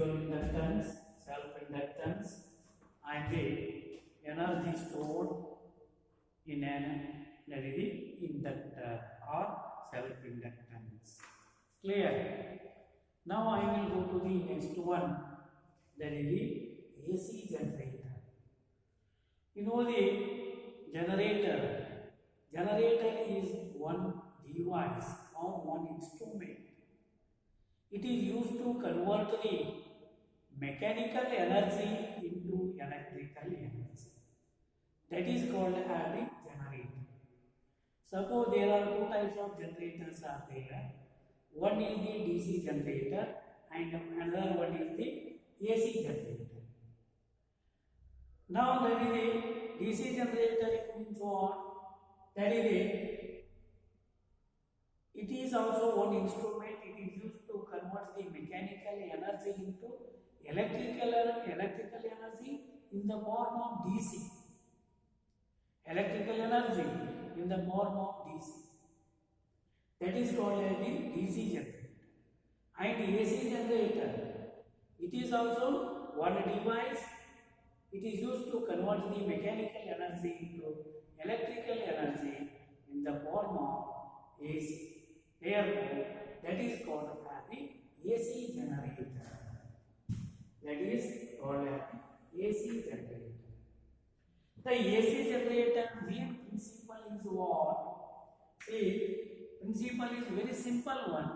mutual inductance, self-inductance, and the energy stored in an that is the inductor or self-inductance. Clear? Now I will go to the next one, that is the AC generator. You know the generator. Generator is one device or one instrument. It is used to convert the mechanical energy into electrical energy. That is called as the generator. Suppose there are two types of generators are there. One is the DC generator and another one is the AC generator. Now that is the DC generator means what? That is it is also one instrument. It is used to convert the mechanical energy into electrical energy in the form of DC. Electrical energy in the form of DC. That is called as the DC generator. And AC generator, it is also one device. It is used to convert the mechanical energy into electrical energy in the form of AC. Therefore, that is called as the AC generator. That is called as AC generator. The AC generator main principle is what? See, principle is very simple one.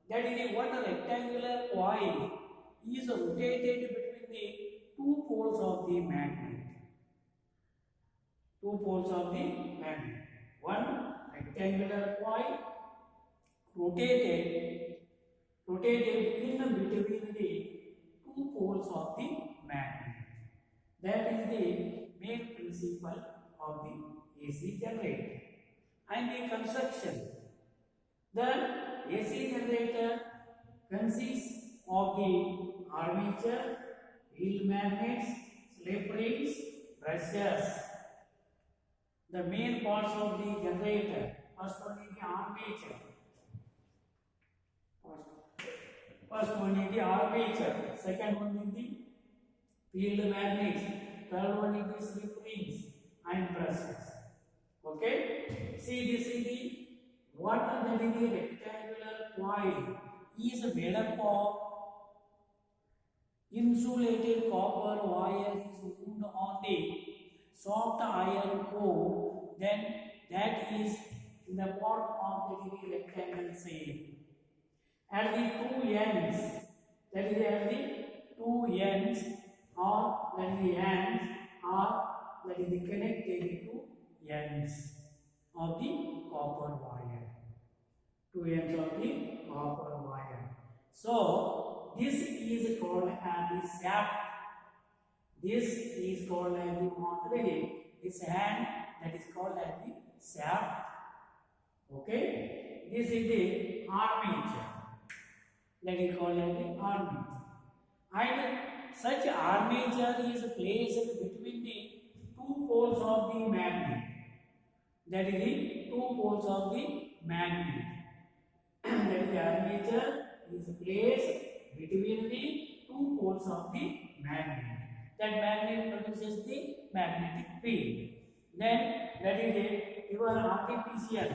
That is one rectangular coil is rotated between the two poles of the magnet. Two poles of the magnet. One rectangular coil rotated in between the two poles of the magnet. That is the main principle of the AC generator. And the construction. The AC generator consists of the armature, field magnets, slip rings, brushes. The main parts of the generator. First one is the armature. First one is the armature. Second one is the field magnets. Third one is the slip rings and brushes. Okay? See, this is the one that is the rectangular coil is made up of insulated copper wire is wound on the soft iron core. Then that is in the form of the rectangle shape. At the two ends, that is at the two ends, or that is the ends, or that is the connected to ends of the copper wire. Two ends of the copper wire. So this is called as the shaft. This is called as the motor. This hand that is called as the shaft. Okay. This is the armature. That is called as the armature. And such armature is placed between the two poles of the magnet. That is the two poles of the magnet. That is the armature is placed between the two poles of the magnet. That magnet produces the magnetic field. Then that is your artificial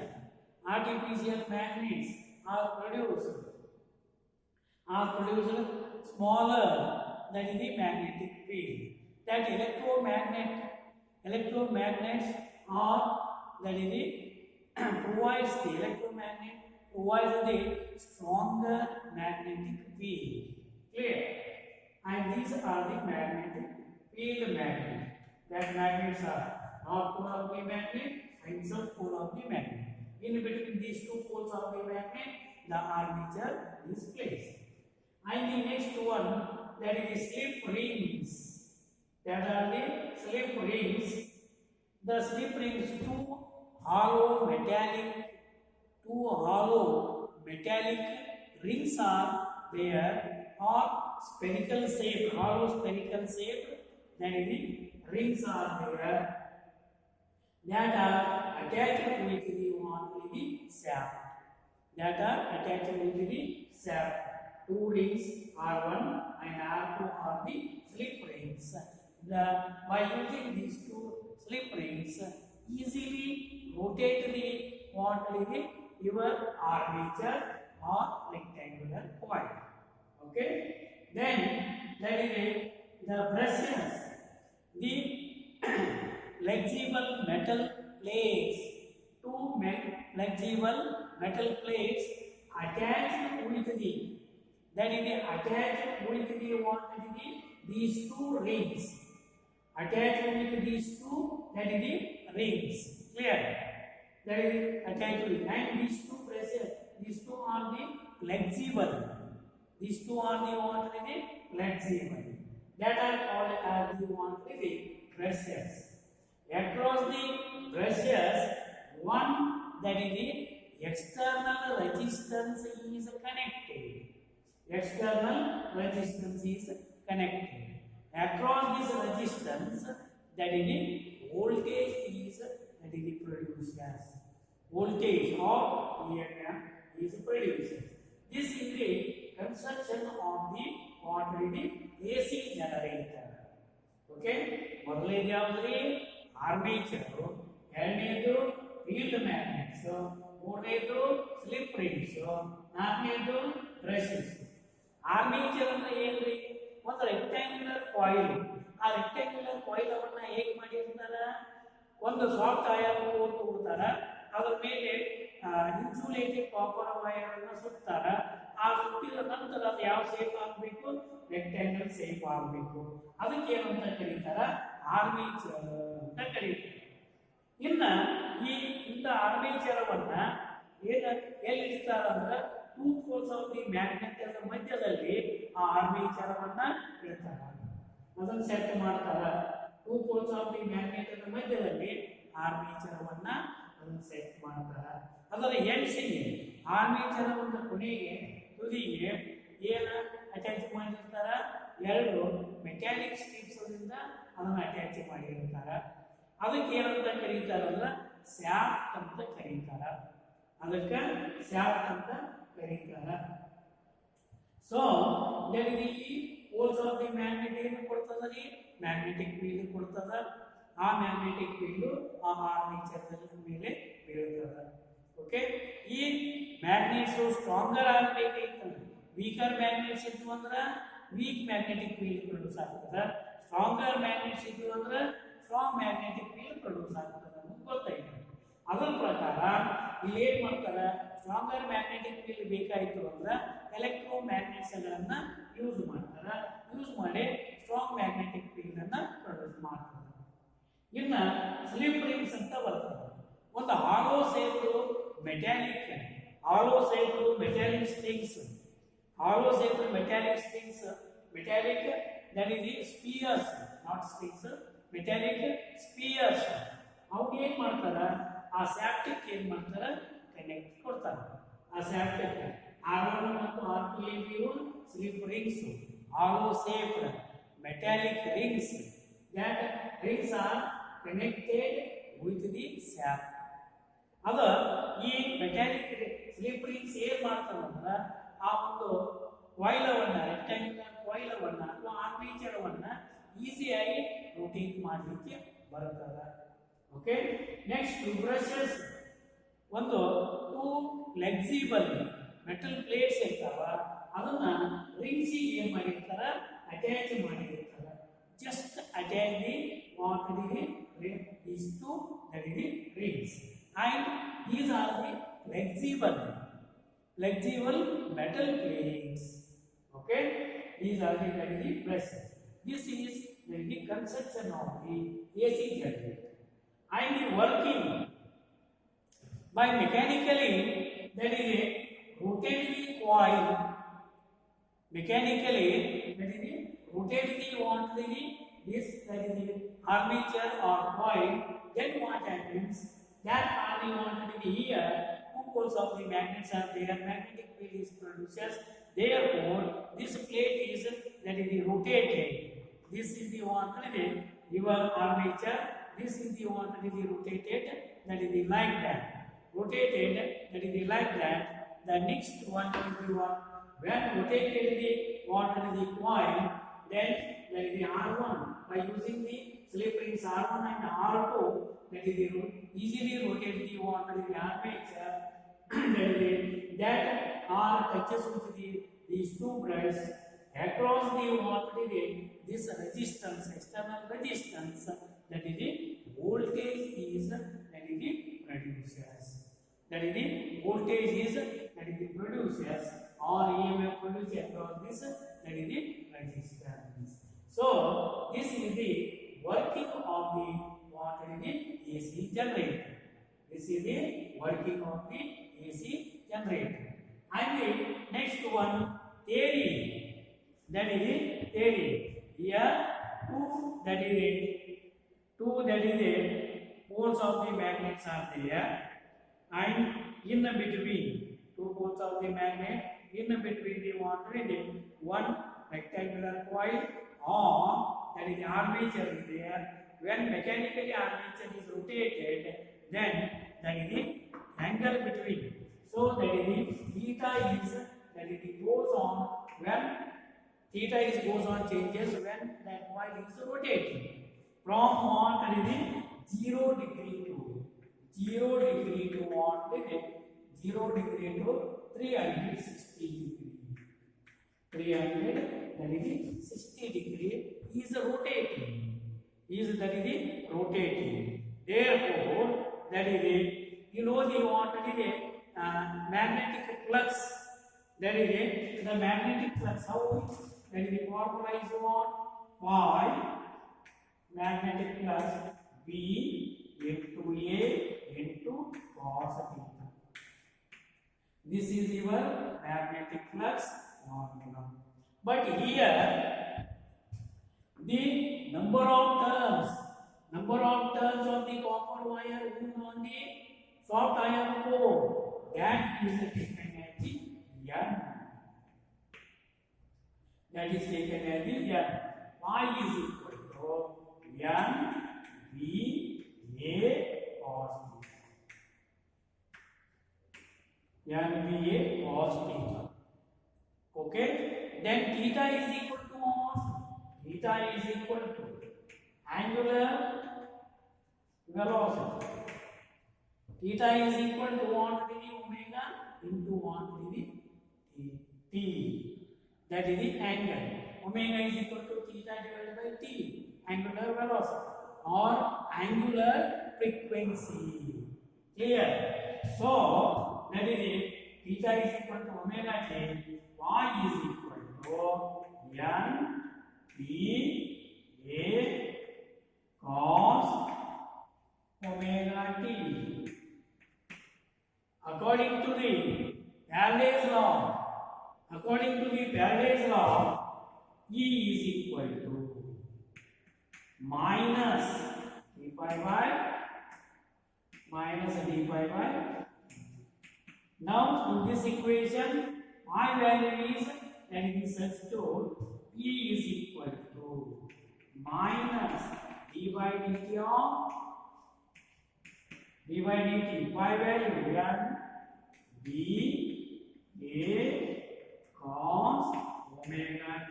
magnets are produced smaller than the magnetic field. That electromagnets are that is the provides the stronger magnetic field. Clear? And these are the magnetic field magnets. That magnets are north pole of the magnet and south pole of the magnet. In between these two poles of the magnet, the armature is placed. And the next one, that is the slip rings. That are the slip rings. The slip rings, two hollow metallic rings are there, or spherical shape, hollow spherical shape. Then the rings are there that are attached with the shaft. That are attached with the shaft two rings R1 and R2 are the slip rings. By using these two slip rings, easily rotate the your armature or rectangular coil. Okay. Then that is the brushes, the flexible metal plates, two flexible metal plates attached with the these two rings. Attached with these two, that is the rings. Clear? That is attached with, and these two brushes, these two are the flexible. These two are the flexible. That are called as the brushes. Across the brushes, one, that is the external resistance is connected. External resistance is connected. Across this resistance, that is the voltage is produced as voltage of EMF is produced. This is the construction of the AC generator. Okay, ಮೊದಲನೇದು ಯಾವ್ದ್ರಿ armature, ಎರಡನೇದು field magnets, ಮೂರನೇದು slip rings, ನಾಲ್ಕನೇದು brushes. Armature ಅಂದ್ರೆ ಏನ್ರಿ? ಒಂದು rectangular coil. ಆ rectangular coil ಅವನ್ನ ಹೇಗೆ ಮಾಡಿರ್ತಾರ? ಒಂದು ಸಾಫ್ಟ್ ಐರನ್ ತಗೋತಾರ, ಅದರ ಮೇಲೆ ಇನ್ಸುಲೇಟೆಡ್ ಕಾಪರ್ ವೈರ್ ಅನ್ನು ಸುತ್ತಾರ. ಆ ಸುತ್ತಿದ ನಂತರ ಅದು ಯಾವ ಶೇಪ್ ಆಗಬೇಕು? ರೆಕ್ಟ್ಯಾಂಗಲ್ ಶೇಪ್ ಆಗಬೇಕು. ಅದಕ್ಕೆ ಏನು ಅಂತ ಕರೀತಾರ? ಆರ್ಮೇಚರ್ ಅಂತ ಕರೀತಾರೆ. ಇನ್ನ ಇಂಥ ಆರ್ಮೇಚರವನ್ನ ಎಲ್ಲಿ ಇಡ್ತಾರ ಅಂದ್ರೆ two poles of the magnet ಮಧ್ಯದಲ್ಲಿ ಆ ಆರ್ಮೇಚರವನ್ನ ಇಡ್ತಾರ. ಅದನ್ನು ಸೆಟ್ ಮಾಡ್ತಾರ. Two poles of the magnet ಮಧ್ಯದಲ್ಲಿ ಆರ್ಮೇಚರವನ್ನ ಅದನ್ನು ಸೆಟ್ ಮಾಡ್ತಾರ. ಅದರ ಎಂಡ್ಸಿಗೆ ಆರ್ಮೇಚರ್ ಒಂದು ಕೊನೆಗೆ ತುದಿಗೆ ಏನು ಅಟ್ಯಾಚ್ ಮಾಡಿರ್ತಾರ? ಎರಡು ಮೆಕ್ಯಾನಿಕ್ ಸ್ಟ್ರಿಪ್ಸ್ ಅದನ್ನು ಅಟ್ಯಾಚ್ ಮಾಡಿರ್ತಾರ. ಅದಕ್ಕೆ ಏನಂತ ಕರೀತಾರ ಅಂದ್ರೆ ಸ್ಯಾಫ್ಟ್ ಅಂತ ಕರೀತಾರ. ಅದಕ್ಕೆ ಸ್ಯಾಫ್ಟ್ ಅಂತ ಕರೀತಾರ. ಸೊ ಈ ಪೋಲ್ಸ್ ಆಫ್ ದಿ ಮ್ಯಾಗ್ನೆಟ್ ಏನು ಕೊಡ್ತದ ರೀ? ಮ್ಯಾಗ್ನೆಟಿಕ್ ಫೀಲ್ಡ್ ಕೊಡ್ತದ. ಆ ಮ್ಯಾಗ್ನೆಟಿಕ್ ಫೀಲ್ಡ್ ಆ ಆರ್ಮೇಚರ್ ಮೇಲೆ ಬೀಳ್ತದ. ಓಕೆ, ಈ ಮ್ಯಾಗ್ನೆಟ್ಸ್ ಸ್ಟ್ರಾಂಗರ್ ಆಗಬೇಕೈತೆ. ವೀಕರ್ ಮ್ಯಾಗ್ನೆಟ್ಸ್ ಇದ್ವು ಅಂದ್ರೆ ವೀಕ್ ಮ್ಯಾಗ್ನೆಟಿಕ್ ಫೀಲ್ಡ್ ಪ್ರೊಡ್ಯೂಸ್ ಆಗ್ತದ. ಸ್ಟ್ರಾಂಗರ್ ಮ್ಯಾಗ್ನೆಟ್ಸ್ ಇದ್ವು ಅಂದ್ರೆ ಸ್ಟ್ರಾಂಗ್ ಮ್ಯಾಗ್ನೆಟಿಕ್ ಫೀಲ್ಡ್ ಪ್ರೊಡ್ಯೂಸ್ ಆಗ್ತದೆ ಅಂತ ಗೊತ್ತಾಯ್ತು. ಅದರ ಪ್ರಕಾರ ಇಲ್ಲಿ ಏನ್ ಮಾಡ್ತಾರೆ? ಸ್ಟ್ರಾಂಗರ್ ಮ್ಯಾಗ್ನೆಟಿಕ್ ಫೀಲ್ಡ್ ಬೇಕಾಯಿತು ಅಂದ್ರೆ ಎಲೆಕ್ಟ್ರೋ ಮ್ಯಾಗ್ನೆಟ್ಸ್ಗಳನ್ನ ಯೂಸ್ ಮಾಡ್ತಾರೆ. ಯೂಸ್ ಮಾಡಿ ಸ್ಟ್ರಾಂಗ್ ಮ್ಯಾಗ್ನೆಟಿಕ್ ಫೀಲ್ಡ್ ಅನ್ನ ಪ್ರೊಡ್ಯೂಸ್ ಮಾಡ್ತಾರೆ. ಇನ್ನ ಸ್ಲಿಪ್ ರಿಂಗ್ಸ್ ಅಂತ ಬರ್ತದೆ. ಒಂದು hollow shape metallic strings, hollow shaped metallic strings, metallic, that is the spheres, not strings, metallic spheres. How ಏನು ಮಾಡ್ತಾರ? ಆ ಸ್ಯಾಪ್ಟಿಕ್ ಏನು ಮಾಡ್ತಾರ? ಕನೆಕ್ಟ್ ಕೊಡ್ತಾರ. ಆ ಸ್ಯಾಪ್ಟಿಕ್ R1 ಮತ್ತು R2 ಏನಿವು slip rings, hollow shaped metallic rings. That rings are connected with the shaft. ಅದ ಈ ಮೆಟಾಲಿಕ್ ಸ್ಲಿಪ್ ರಿಂಗ್ಸ್ ಏನು ಮಾಡ್ತಾವಂದ್ರೆ ಆ ಒಂದು ಕಾಯಿಲವನ್ನ, ರೆಕ್ಟ್ಯಾಂಗ್ಯುಲರ್ ಕಾಯಿಲವನ್ನ ಅಥವಾ ಆರ್ಮೇಚರವನ್ನ ಈಸಿಯಾಗಿ ರೊಟೇಟ್ ಮಾಡಲಿಕ್ಕೆ ಬರ್ತದೆ. Okay, next brushes. ಒಂದು ಟೂ ಫ್ಲೆಕ್ಸಿಬಲ್ ಮೆಟಲ್ ಪ್ಲೇಟ್ಸ್ ಇರ್ತಾವ, ಅದನ್ನ ರಿಂಗ್ಸಿಗೆ ಏನು ಮಾಡಿರ್ತಾರ? ಅಟ್ಯಾಚ್ ಮಾಡಿರ್ತಾರ. Just attach the these two, that is the rings, and these are the flexible metal plates. Okay, these are the brushes. This is the construction of the AC generator. And the working by mechanically, that is a rotate the coil. Mechanically, that is the rotate the this, that is the armature or coil. Then what happens? That only wanted to be here. Two poles of the magnets are there. Magnetic field is produced. Therefore, this plate is rotated. This is the one your armature. This is the one rotated. That is like that. Rotated. That is like that. The next one will be one When rotated the coil, then that is the R1 by using the slip rings R1 and R2, that is the easily rotate the armature that R touches with these two braids across the this resistance, external resistance, that is the voltage is that is the produces. That is the voltage is that is the produces or EMF produced across this, that is the resistance. So this is the working of the AC generator. This is the working of the AC generator. And the next one, theory. That is the theory. Here two that is the poles of the magnets are there, and in between two poles of the magnet, in between the one rectangular coil, or that is the armature is there. When mechanically armature is rotated, then that is the angle between. So that is the theta is that is the goes on when theta is goes on changes when that coil is rotating from that is the 0 degree to 1 0 degree to 360 degree. 300 that is the 60 degree is rotating. That is the rotating. Therefore, that is the magnetic flux. That is the magnetic flux. How? That is the formula is what? By magnetic flux B into A into cos theta. This is your magnetic flux formula. But here, the number of turns of the copper wire wound on the soft iron core, that is taken as the N. That is taken as the N. Y is equal to N B A cos theta. N B A cos theta. Okay. Then theta is equal to what? Theta is equal to angular velocity. Theta is equal to 1 to the omega into 1 to the t. That is the angle. Omega is equal to theta divided by t, angular velocity or angular frequency. Clear? So that is it. Theta is equal to omega t. Y is equal to N B A cos omega t. According to the Faraday's law, E is equal to minus d pi by. Now in this equation, my value is that it is substitute E is equal to minus d by dt of d by dt. My value N B A cos omega t.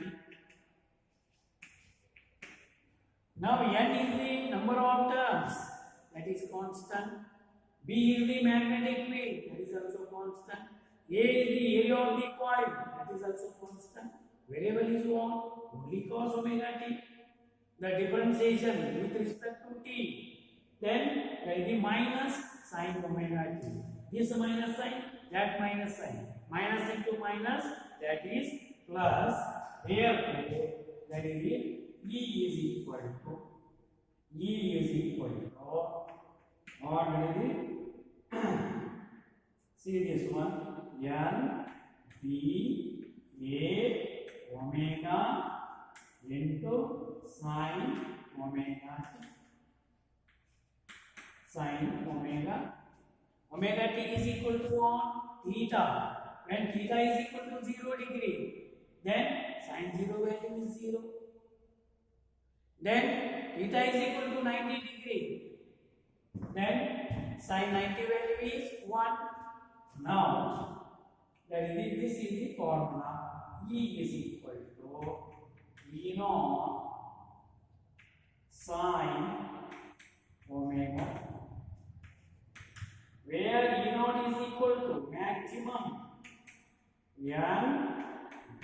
Now N is the number of turns, that is constant. B is the magnetic field, that is also constant. A is the area of the coil, that is also constant. Variable is what? Only cos omega t. The differentiation with respect to t. Then there is the minus sin omega t. This minus sign, that minus sign. Minus into minus, that is plus. Therefore, that is the E is equal to or that is the see this one, N B A omega into sin omega t. Sin omega. Omega t is equal to what? Theta. When theta is equal to 0 degree, then sin 0 value is 0. Then theta is equal to 90 degree. Then sin 90 value is 1. Now that is this is the formula. E is equal to E naught sine omega, where E naught is equal to maximum N B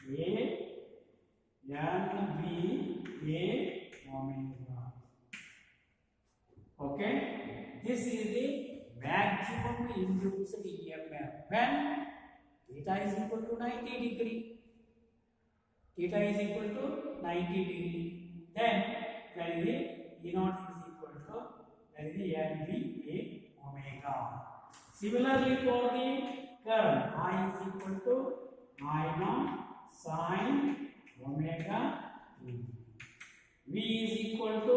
A omega. Okay, this is the maximum induced EMF when theta is equal to 90 degree. Theta is equal to 90 degree. Then there is the E naught is equal to there is the NB A omega. Similarly for the current, I is equal to I naught sine omega t. V is equal to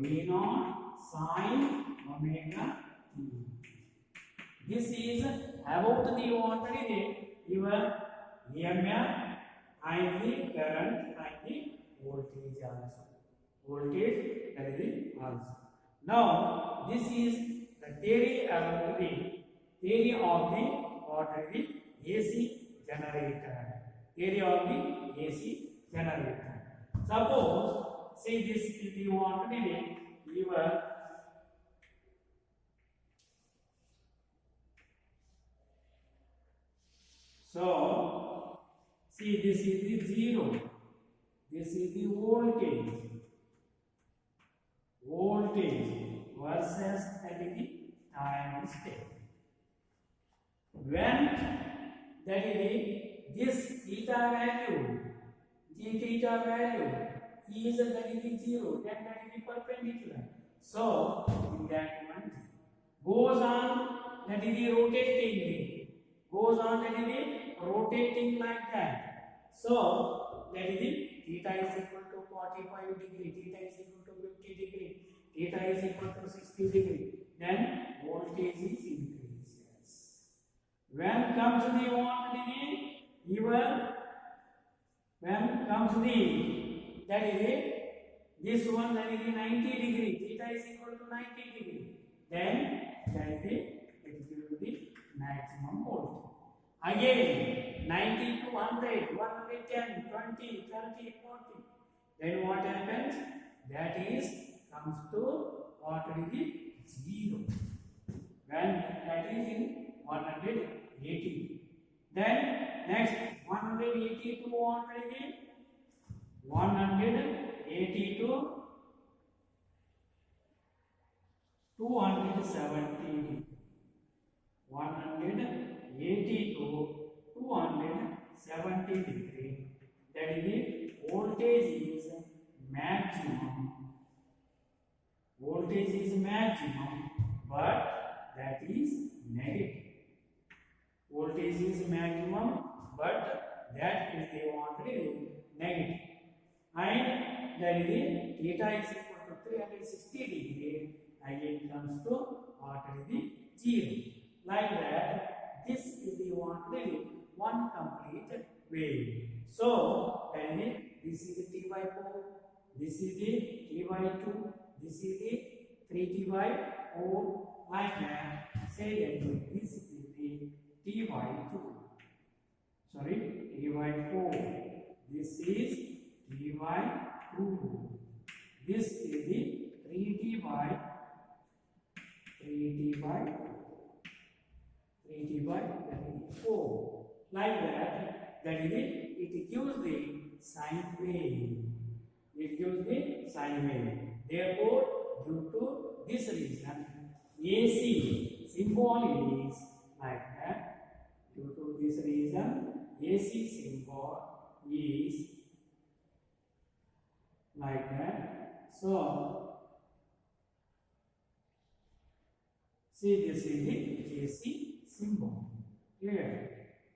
V naught sine omega t. This is about the what is your EMF and the current and the voltage also. Voltage that is also. Now this is the theory about the theory of the what is the AC generator. Theory of the AC generator. Suppose say this is the what is your so see this is the zero. This is the voltage versus the time step. When that is this theta value, g theta value is that is 0, then that is perpendicular. So in that one goes on that is rotating, goes on that is rotating like that. So that is theta is equal to 45 degree, theta is equal to 50 degree, theta is equal to 60 degree. Then voltage is increases. When comes the what when comes the that is this one that is 90 degree, theta is equal to 90 degree. Then that is it will be maximum voltage. Again 90 to 100, 110, 20, 30, 40. Then what happens? That is comes to what is the 0. When that is in 180. Then next 180 to what is it? 180 to 270. 180 to 270 degree. That is the voltage is maximum. Voltage is maximum, but that is negative. Voltage is maximum, but that is the what is negative. And that is the theta is equal to 360 degree. Again comes to what is the 0. Like that, this is the one complete wave. So, this is the T by 4, this is the T by 2, this is the 3T by 4. Like that, say that this is the T by 2. Sorry, T by 4. This is T by 2. This is the 3T by 4. Like that is it gives the sine wave. It gives the sine wave. Therefore, due to this reason, AC symbol is like that. Due to this reason, AC symbol is like that. So, see this is the AC symbol. Clear?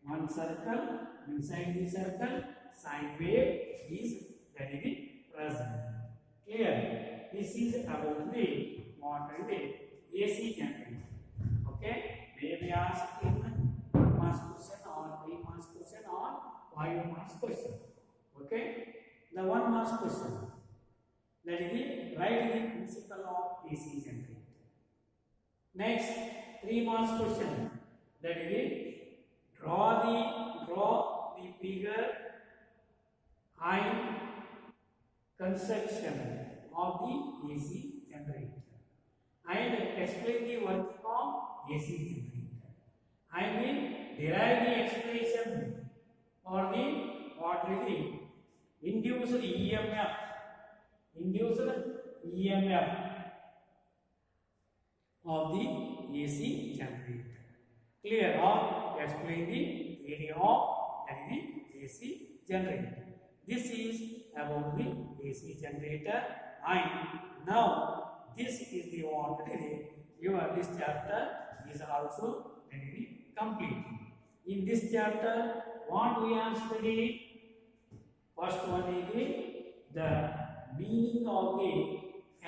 One circle, inside the circle, sine wave is that is the present. Clear? This is about the what is the AC generator. Okay? May be asked in 1 marks question or 3 marks question or 5 marks question. Okay? The 1 marks question. That is the write the principle of AC generator. Next, 3 marks question. That is draw the figure and construction of the AC generator and explain the working of AC generator and then derive the expression for the what is the induced EMF of the AC generator. Clear? Or explain the theory of that is the AC generator. This is about the AC generator, and now this is the one that is this chapter is also complete. In this chapter, what we are studying, first one is the meaning of the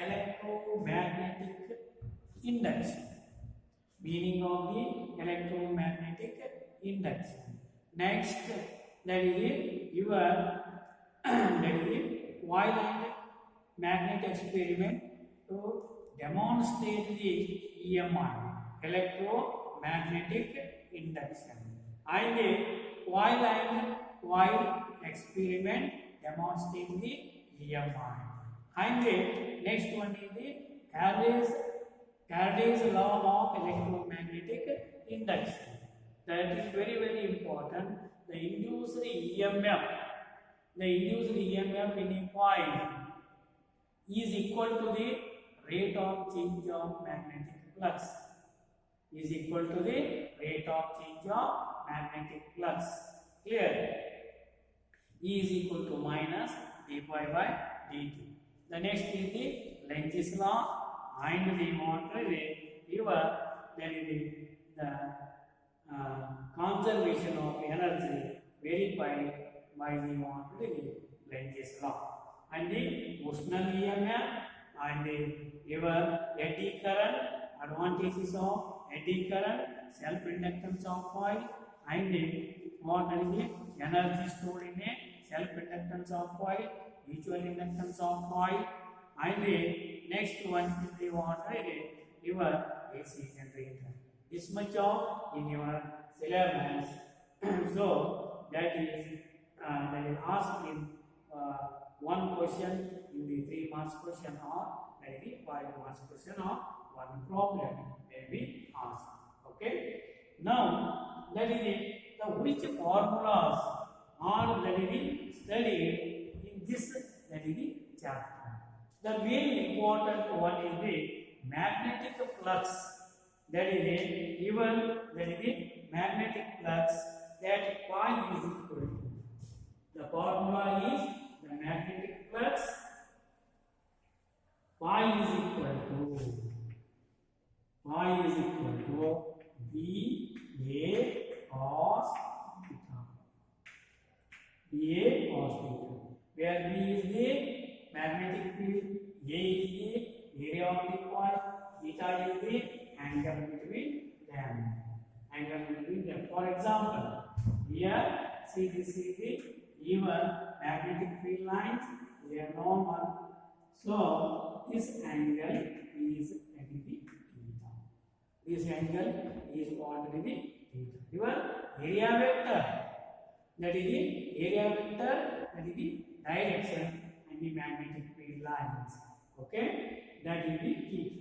electromagnetic induction. Meaning of the electromagnetic induction. Next, that is your coil and magnet experiment to demonstrate the EMI, electromagnetic induction. And the coil experiment demonstrate the EMI. And the next one is the Faraday's law of electromagnetic induction. That is very, very important. The induced EMF in a coil is equal to the rate of change of magnetic flux. Is equal to the rate of change of magnetic flux. Clear? E is equal to minus d pi by dt. The next is the Lenz's law, and the water there is the conservation of energy verified by the Lenz's law, and the Bushnell EMF and your eddy current, advantages of eddy current, self-inductance of coil, and what is the energy stored in a self-inductance of coil, mutual inductance of coil, and the next one is the your AC generator. This much of in your syllabus. So that is asked in one question in the 3 marks question, or that is the 5 marks question, or one problem may be asked. Okay. Now that is the which formulas are that is studied in this chapter. The very important one is the magnetic flux. That is the magnetic flux that phi is equal to. The formula is the magnetic flux phi is equal to V A cos theta. Where V is the magnetic field, A is the area of the coil, theta is the angle between them. For example, here see this is the even magnetic field lines, they are normal. So this angle is theta. This angle is what is theta. Your area vector, that is the area vector, that is the direction and the magnetic field lines. Okay, that is the theta.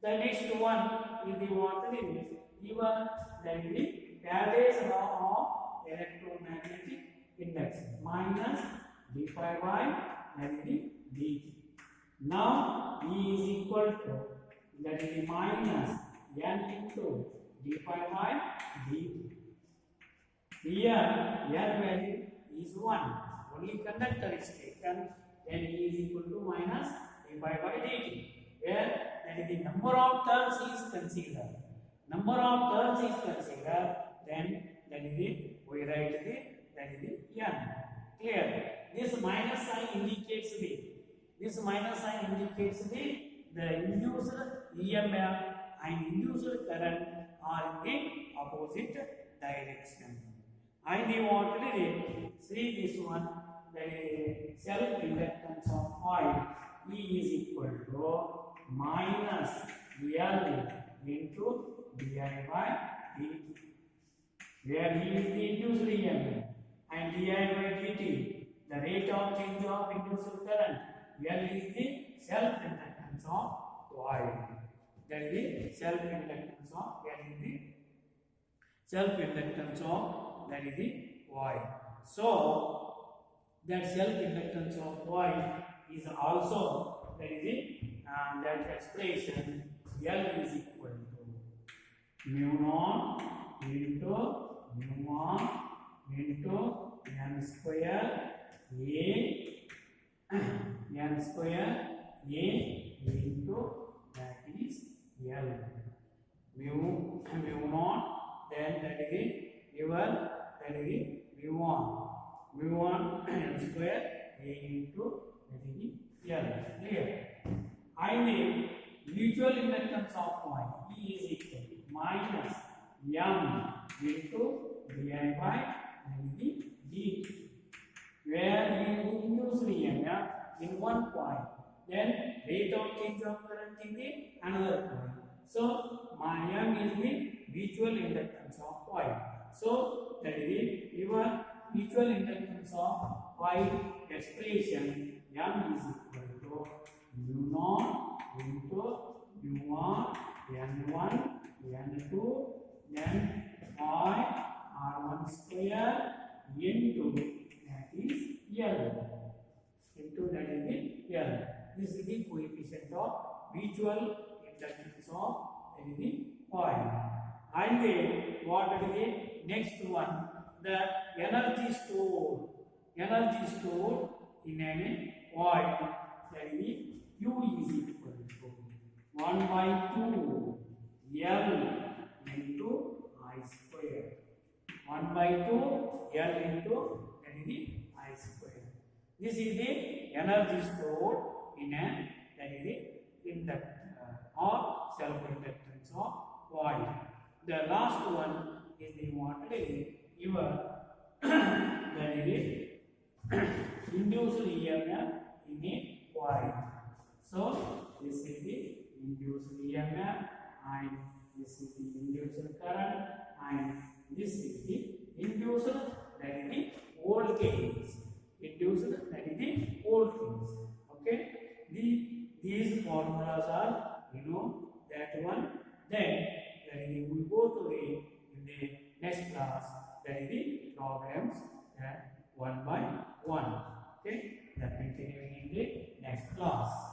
The next one is the what is even that is the Faraday's law of electromagnetic induction minus d phi by that is the dt. Now E is equal to that is the minus n into d phi by dt. Here n value is 1. Only conductor is taken. Then E is equal to minus d phi by dt. Where that is the number of turns is considered. Number of turns is considered. Then that is the we write the that is the n. Clear? This minus sign indicates the induced EMF and induced current are in the opposite direction. And we want to see this one, the self-inductance of coil E is equal to minus L into di by dt. where V is the induced EMF and di by dt, the rate of change of induced current. L is the self-inductance of coil. That is the self-inductance of L is the self-inductance of that is the coil. So that self-inductance of coil is also that is the that expression L is equal to mu naught into mu naught into n square a n square a into that is L mu naught, then that is your that is mu1 n square a into that is L. Clear? And the mutual inductance of coil E is equal to minus m into di by dt, where we induce EMF in one point, then rate of change of current in the another point. So my m is the mutual inductance of coil. So that is your mutual inductance of coil expression m is equal to mu naught into mu1 n1 n2 then I r1 square into that is L into that is the L. This is the coefficient of mutual inductance of that is the coil. And then what is the next one? The energy stored in a coil, that is U is equal to 1 by 2 L into I square. 1 by 2 L into that is the I square. This is the energy stored in a that is the inductor or self-inductance of coil. The last one is the what is your that is the induced EMF in a coil. So this is the induced EMF and this is the induced current and this is the induced that is the voltage. Induced that is the voltage. Okay. These formulas are that one. Then that is we go to the in the next class, that is the problems one by one. Okay. That continuing in the next class.